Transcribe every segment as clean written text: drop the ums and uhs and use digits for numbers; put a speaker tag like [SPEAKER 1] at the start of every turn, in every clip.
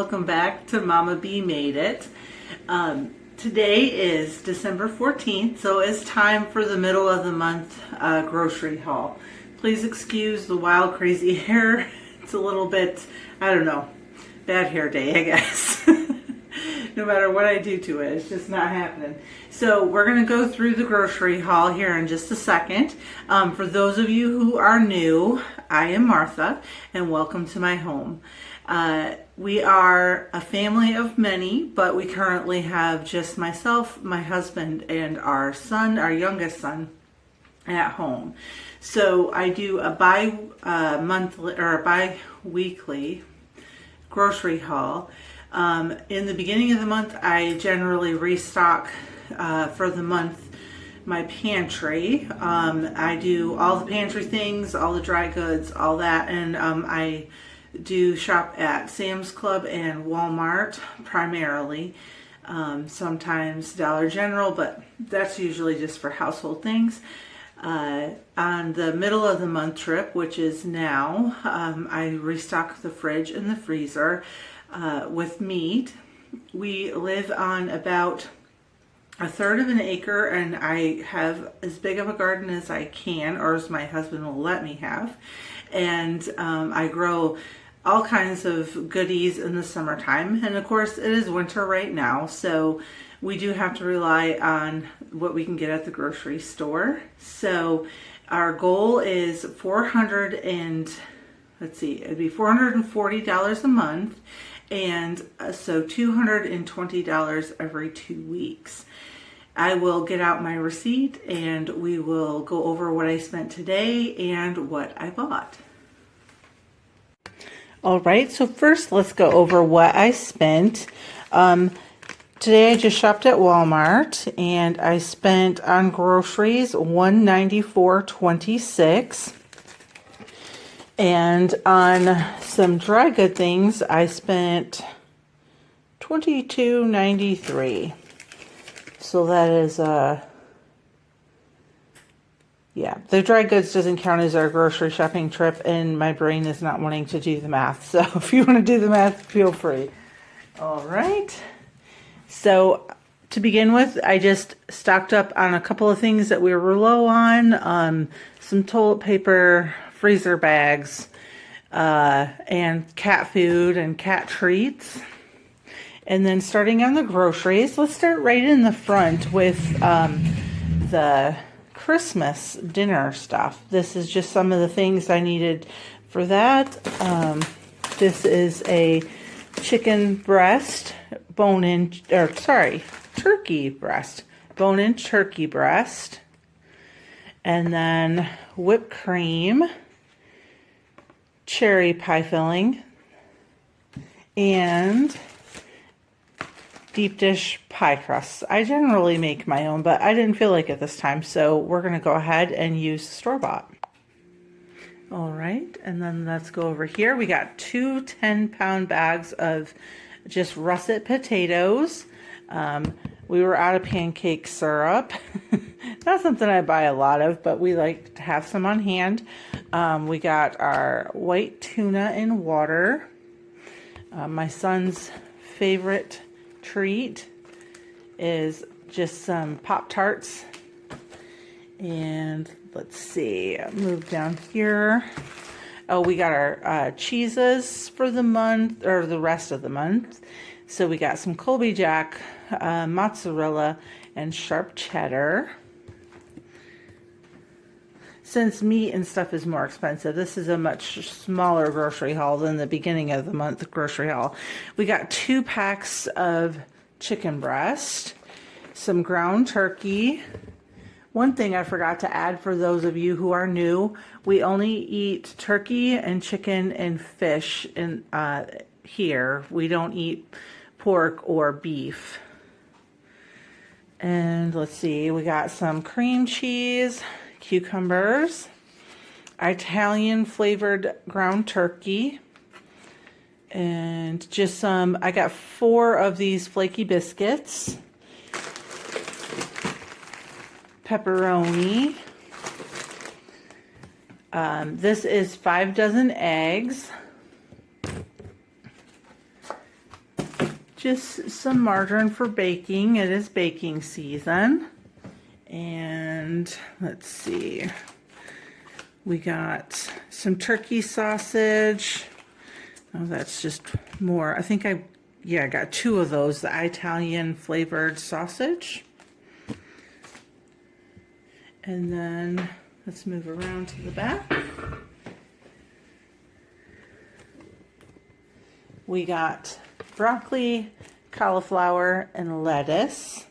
[SPEAKER 1] welcome back to Mama B Made It. Today is December 14th, so it's time for the middle of the month grocery haul. Please excuse the wild, crazy hair. It's a little bit, I don't know, bad hair day, I guess. No matter what I do to it, it's just not happening. So we're going to go through the grocery haul here in just a second. For those of you who are new, I am Martha, and welcome to my home. We are a family of many, but we currently have just myself, my husband, and our son, our youngest son, at home. So I do a bi-monthly or a bi-weekly grocery haul. In the beginning of the month, I generally restock for the month my pantry. I do all the pantry things, all the dry goods, all that, and I do shop at Sam's Club and Walmart primarily. Sometimes Dollar General, but that's usually just for household things. On the middle of the month trip, which is now, I restock the fridge and the freezer with meat. We live on about a third of an acre, and I have as big of a garden as I can, or as my husband will let me have. And I grow all kinds of goodies in the summertime. And of course, it is winter right now, so we do have to rely on what we can get at the grocery store. So our goal is it'd be $440 a month, and so $220 every 2 weeks. I will get out my receipt and we will go over what I spent today and what I bought. All right, so first let's go over what I spent. Today I just shopped at Walmart and I spent on groceries $194.26. And on some dry good things, I spent $22.93. So that is, yeah, the dry goods doesn't count as our grocery shopping trip, and my brain is not wanting to do the math. So if you want to do the math, feel free. All right. So to begin with, I just stocked up on a couple of things that we were low on, some toilet paper, freezer bags, and cat food and cat treats. And then starting on the groceries, let's start right in the front with the Christmas dinner stuff. This is just some of the things I needed for that. This is a chicken breast, turkey breast, bone-in turkey breast. And then whipped cream, cherry pie filling, and deep dish pie crusts. I generally make my own, but I didn't feel like it this time, so we're going to go ahead and use store-bought. All right, and then let's go over here. We got two 10-pound bags of just russet potatoes. We were out of pancake syrup. Not something I buy a lot of, but we like to have some on hand. We got our white tuna in water. My son's favorite treat is just some Pop-Tarts. And let's see, I'll move down here. Oh, we got our cheeses for the month, or the rest of the month. So we got some Colby Jack, mozzarella, and sharp cheddar. Since meat and stuff is more expensive, this is a much smaller grocery haul than the beginning of the month grocery haul. We got 2 packs of chicken breast, some ground turkey. One thing I forgot to add for those of you who are new, we only eat turkey and chicken and fish in here. We don't eat pork or beef. And let's see, we got some cream cheese, cucumbers, Italian flavored ground turkey, and just some, I got 4 of these flaky biscuits, pepperoni. This is 5 dozen eggs, just some margarine for baking. It is baking season. And let's see, we got some turkey sausage. Oh, that's just more. I think I got 2 of those, the Italian flavored sausage. And then let's move around to the back. We got broccoli, cauliflower, and lettuce.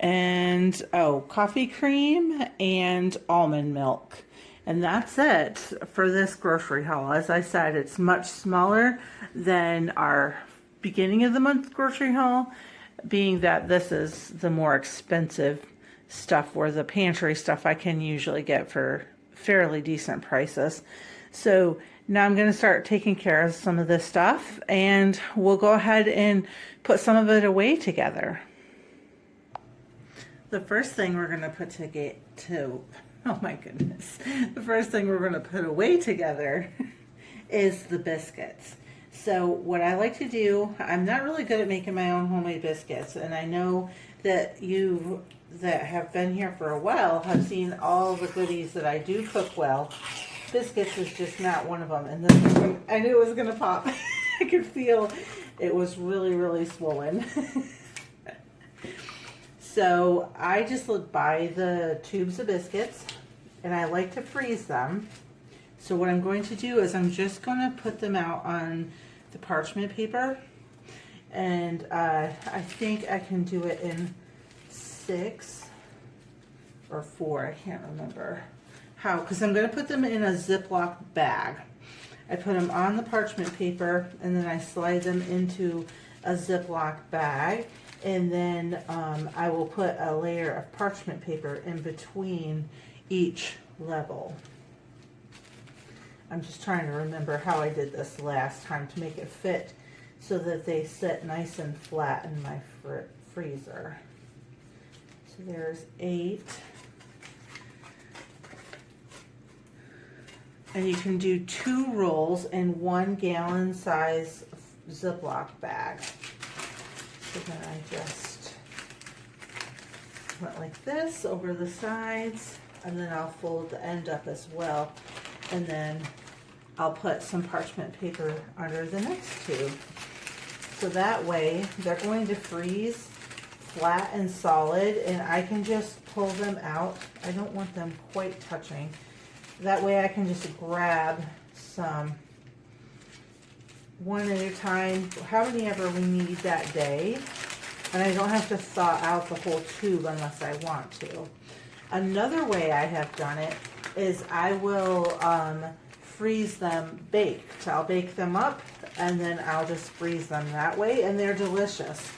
[SPEAKER 1] And, coffee cream and almond milk. And that's it for this grocery haul. As I said, it's much smaller than our beginning of the month grocery haul, being that this is the more expensive stuff, where the pantry stuff I can usually get for fairly decent prices. So now I'm going to start taking care of some of this stuff, and we'll go ahead and put some of it away together. The first thing we're going to put oh my goodness. The first thing we're going to put away together is the biscuits. So what I like to do, I'm not really good at making my own homemade biscuits, and I know that you that have been here for a while have seen all the goodies that I do cook well. Biscuits is just not one of them, and this one, I knew it was going to pop. I could feel it was really, really swollen. So I just buy the tubes of biscuits, and I like to freeze them. So what I'm going to do is I'm just going to put them out on the parchment paper, and I think I can do it in 6 or 4, I can't remember how, because I'm going to put them in a Ziploc bag. I put them on the parchment paper, and then I slide them into a Ziploc bag. And then I will put a layer of parchment paper in between each level. I'm just trying to remember how I did this last time to make it fit so that they sit nice and flat in my freezer. So there's 8. And you can do 2 rolls in 1 gallon size Ziploc bag. So then I just went like this over the sides, and then I'll fold the end up as well, and then I'll put some parchment paper under the next tube. So that way they're going to freeze flat and solid, and I can just pull them out. I don't want them quite touching. That way I can just grab some one at a time, how many ever we need that day, and I don't have to thaw out the whole tube unless I want to. Another way I have done it is I will freeze them baked. I'll bake them up, and then I'll just freeze them that way, and they're delicious.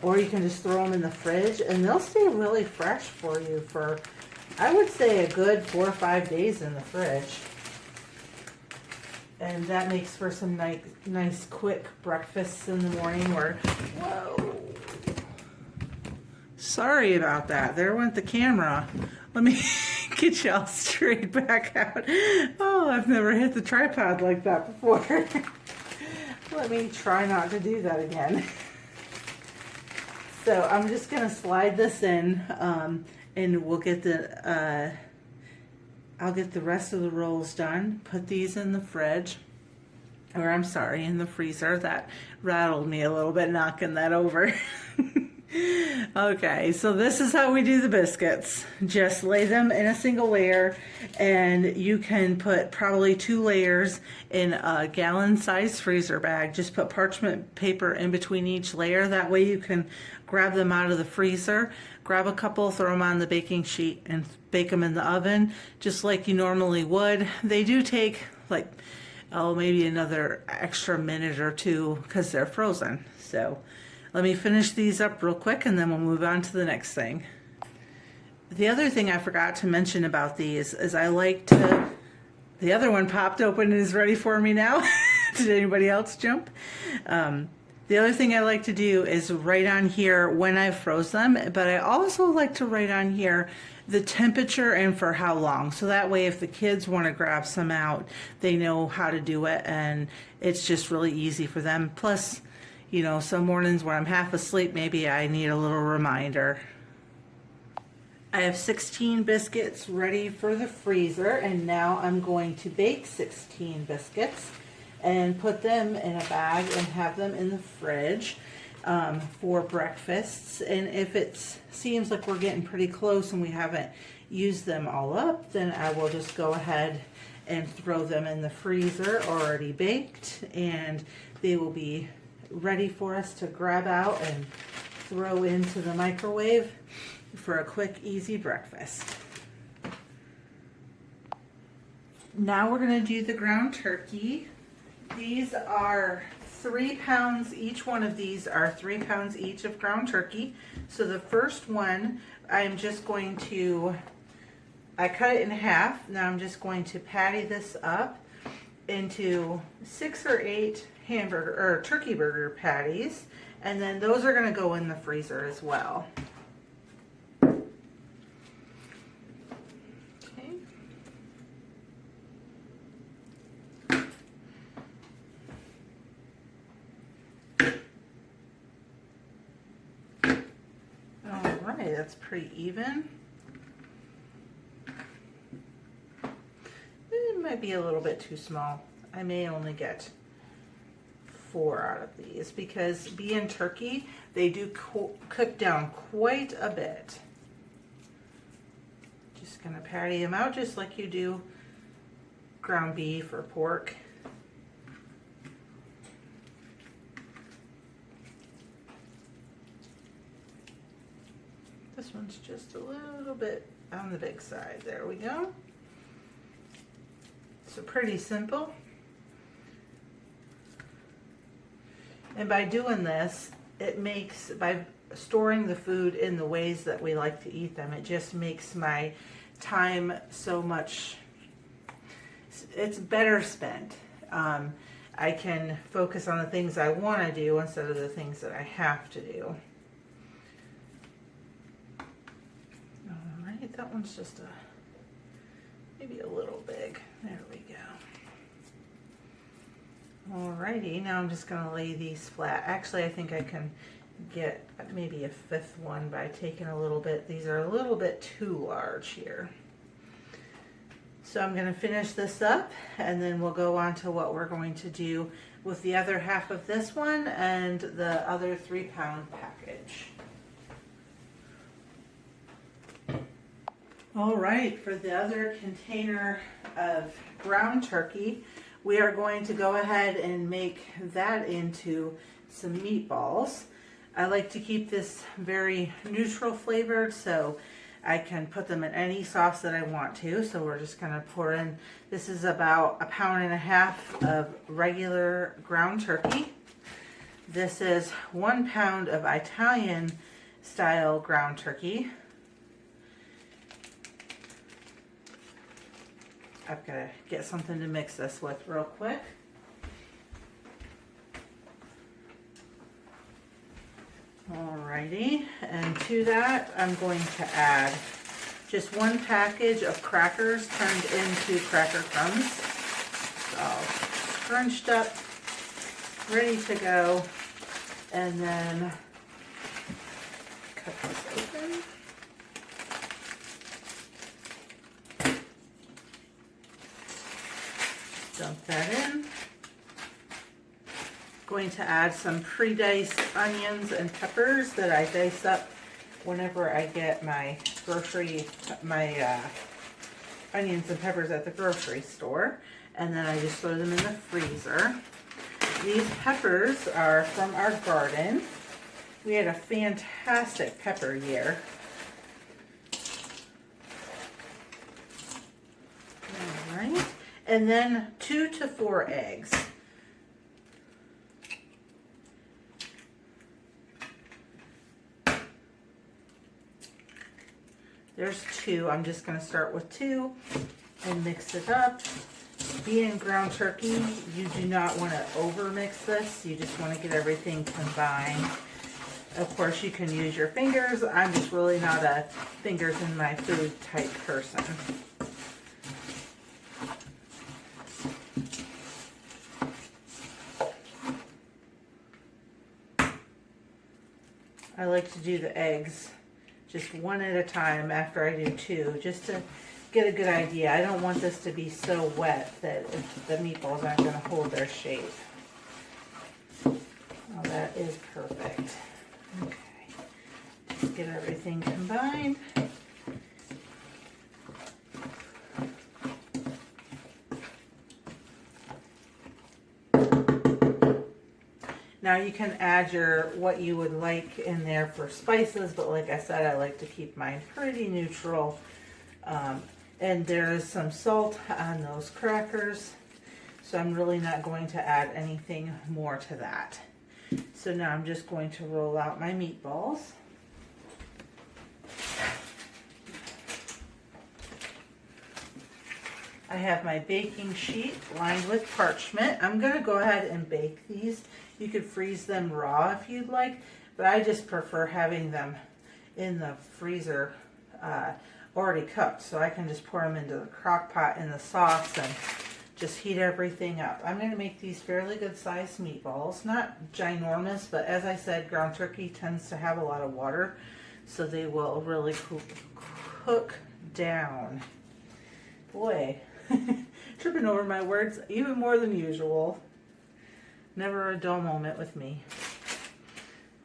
[SPEAKER 1] Or you can just throw them in the fridge, and they'll stay really fresh for you for, I would say, a good 4 or 5 days in the fridge. And that makes for some nice quick breakfasts in the morning. Or, whoa, sorry about that. There went the camera. Let me get y'all straight back out. Oh, I've never hit the tripod like that before. Let me try not to do that again. So I'm just gonna slide this in, and we'll get the I'll get the rest of the rolls done, put these in the fridge, or I'm sorry, in the freezer. That rattled me a little bit, knocking that over. Okay, so this is how we do the biscuits. Just lay them in a single layer, and you can put probably 2 layers in a gallon-sized freezer bag. Just put parchment paper in between each layer. That way you can grab them out of the freezer, grab a couple, throw them on the baking sheet, and bake them in the oven just like you normally would. They do take like, maybe another extra minute or 2 because they're frozen. So let me finish these up real quick, and then we'll move on to the next thing. The other thing I forgot to mention about these is I like to, the other one popped open and is ready for me now. Did anybody else jump? The other thing I like to do is write on here when I froze them, but I also like to write on here the temperature and for how long. So that way if the kids want to grab some out, they know how to do it, and it's just really easy for them. Plus, You know, some mornings when I'm half asleep, maybe I need a little reminder. I have 16 biscuits ready for the freezer, and now I'm going to bake 16 biscuits and put them in a bag and have them in the fridge for breakfasts. And if it seems like we're getting pretty close and we haven't used them all up, then I will just go ahead and throw them in the freezer already baked, and they will be ready for us to grab out and throw into the microwave for a quick, easy breakfast. Now we're going to do the ground turkey. These are 3 pounds. Each one of these are 3 pounds each of ground turkey. So the first one, I'm just going to, I cut it in half. Now I'm just going to patty this up into 6 or 8 hamburger or turkey burger patties, and then those are going to go in the freezer as well. Alright, that's pretty even. It might be a little bit too small. I may only get 4 out of these because being turkey, they do cook down quite a bit. Just gonna patty them out just like you do ground beef or pork. This one's just a little bit on the big side. There we go. So pretty simple. And by doing this, it makes, by storing the food in the ways that we like to eat them, it just makes my time so much, it's better spent. I can focus on the things I want to do instead of the things that I have to do. Alright, that one's just maybe a little big. There we go. Alrighty, now I'm just going to lay these flat. Actually, I think I can get maybe a 5th one by taking a little bit. These are a little bit too large here. So I'm going to finish this up, and then we'll go on to what we're going to do with the other half of this one and the other 3-pound package. Alright, for the other container of ground turkey, we are going to go ahead and make that into some meatballs. I like to keep this very neutral flavored, so I can put them in any sauce that I want to. So we're just going to pour in, this is about 1.5 pounds of regular ground turkey. This is 1 pound of Italian style ground turkey. I've got to get something to mix this with real quick. Alrighty, and to that I'm going to add just 1 package of crackers turned into cracker crumbs. So scrunched up, ready to go, and then cut this open. Dump that in. Going to add some pre-diced onions and peppers that I dice up whenever I get my onions and peppers at the grocery store, and then I just throw them in the freezer. These peppers are from our garden. We had a fantastic pepper year. All right. And then 2 to 4 eggs. There's 2. I'm just going to start with 2 and mix it up. Being ground turkey, you do not want to over mix this. You just want to get everything combined. Of course, you can use your fingers. I'm just really not a fingers in my food type person. I like to do the eggs just one at a time after I do two, just to get a good idea. I don't want this to be so wet that the meatballs aren't going to hold their shape. Oh, that is perfect. Okay, just get everything combined. Now you can add what you would like in there for spices, but like I said, I like to keep mine pretty neutral. And there is some salt on those crackers, so I'm really not going to add anything more to that. So now I'm just going to roll out my meatballs. I have my baking sheet lined with parchment. I'm going to go ahead and bake these. You could freeze them raw if you'd like, but I just prefer having them in the freezer already cooked, so I can just pour them into the crock pot in the sauce and just heat everything up. I'm going to make these fairly good sized meatballs, not ginormous, but as I said, ground turkey tends to have a lot of water, so they will really cook down. Boy, tripping over my words even more than usual. Never a dull moment with me.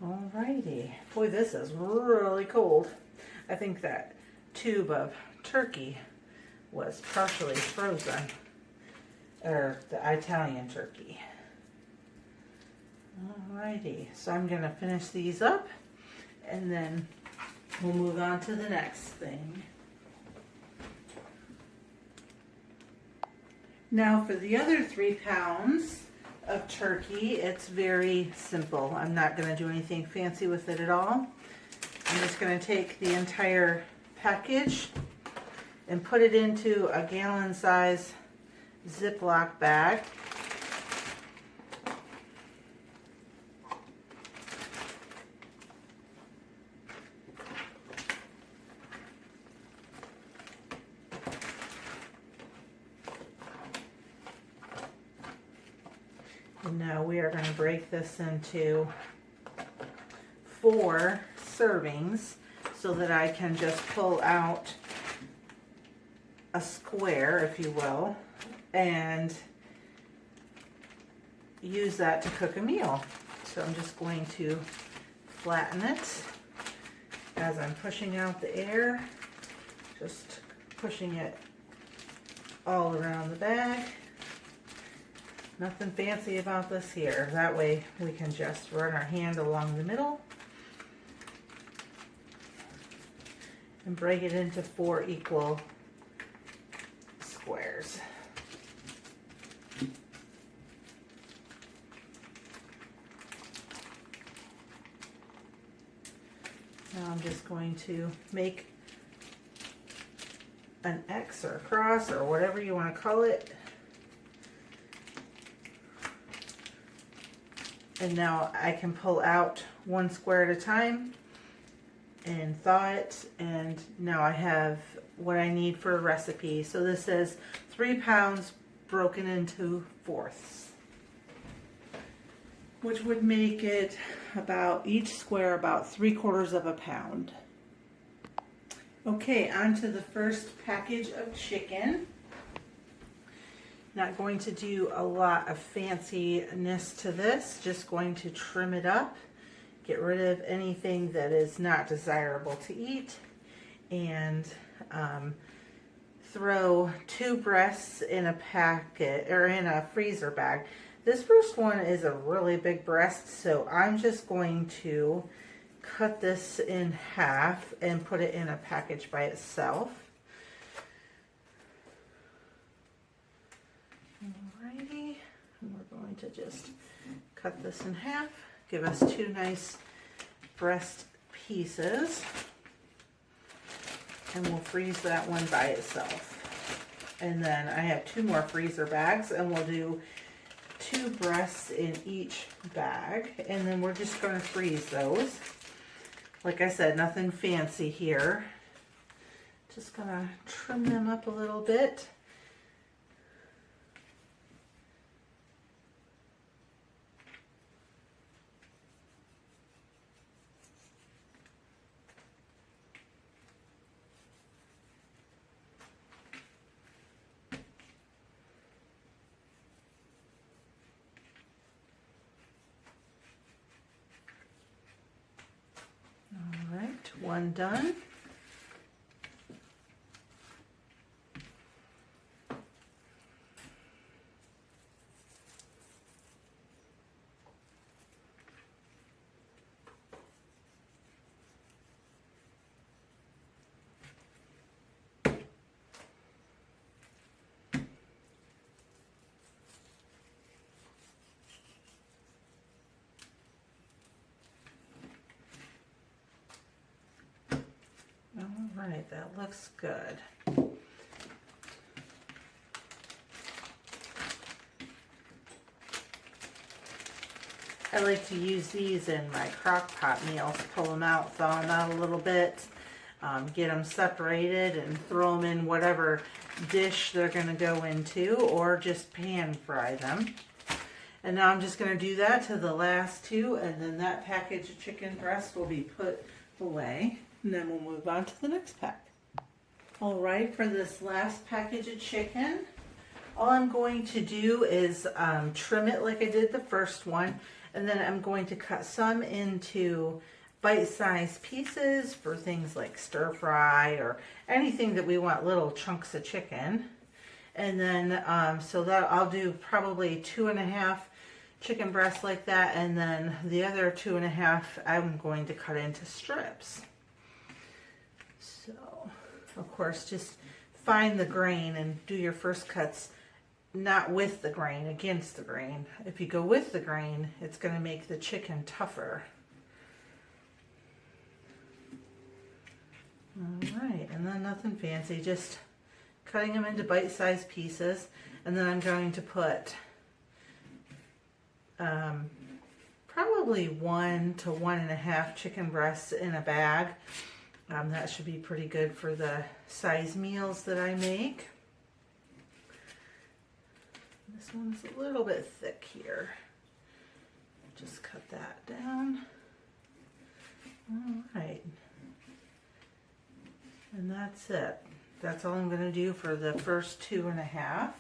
[SPEAKER 1] Alrighty. Boy, this is really cold. I think that tube of turkey was partially frozen, or the Italian turkey. Alrighty, so I'm going to finish these up and then we'll move on to the next thing. Now for the other 3 pounds of turkey, it's very simple. I'm not going to do anything fancy with it at all. I'm just going to take the entire package and put it into a gallon size Ziploc bag. And now we are going to break this into 4 servings so that I can just pull out a square, if you will, and use that to cook a meal. So I'm just going to flatten it as I'm pushing out the air, just pushing it all around the bag. Nothing fancy about this here. That way we can just run our hand along the middle and break it into 4 equal squares. Now I'm just going to make an X or a cross or whatever you want to call it. And now I can pull out 1 square at a time and thaw it, and now I have what I need for a recipe. So this is 3 pounds broken into fourths, which would make it about each square about 3/4 of a pound. Okay, on to the first package of chicken. Not going to do a lot of fanciness to this, just going to trim it up, get rid of anything that is not desirable to eat, and throw 2 breasts in a packet or in a freezer bag. This first one is a really big breast, so I'm just going to cut this in half and put it in a package by itself. Alrighty, and we're going to just cut this in half, give us 2 nice breast pieces, and we'll freeze that one by itself. And then I have 2 more freezer bags, and we'll do 2 breasts in each bag, and then we're just going to freeze those. Like I said, nothing fancy here. Just going to trim them up a little bit. one done. All right, that looks good. I like to use these in my crock pot meals, pull them out, thaw them out a little bit, get them separated and throw them in whatever dish they're going to go into, or just pan fry them. And now I'm just going to do that to the last two, and then that package of chicken breast will be put away. And then we'll move on to the next pack. All right, for this last package of chicken, all I'm going to do is trim it like I did the first one, and then I'm going to cut some into bite-sized pieces for things like stir fry or anything that we want little chunks of chicken. And then so that I'll do probably 2.5 chicken breasts like that, and then the other 2.5 I'm going to cut into strips. So of course, just find the grain and do your first cuts not with the grain, against the grain. If you go with the grain, it's going to make the chicken tougher. All right, and then nothing fancy, just cutting them into bite-sized pieces, and then I'm going to put probably 1 to 1.5 chicken breasts in a bag. That should be pretty good for the size meals that I make. This one's a little bit thick here. Just cut that down. All right. And that's it. That's all I'm going to do for the first 2.5.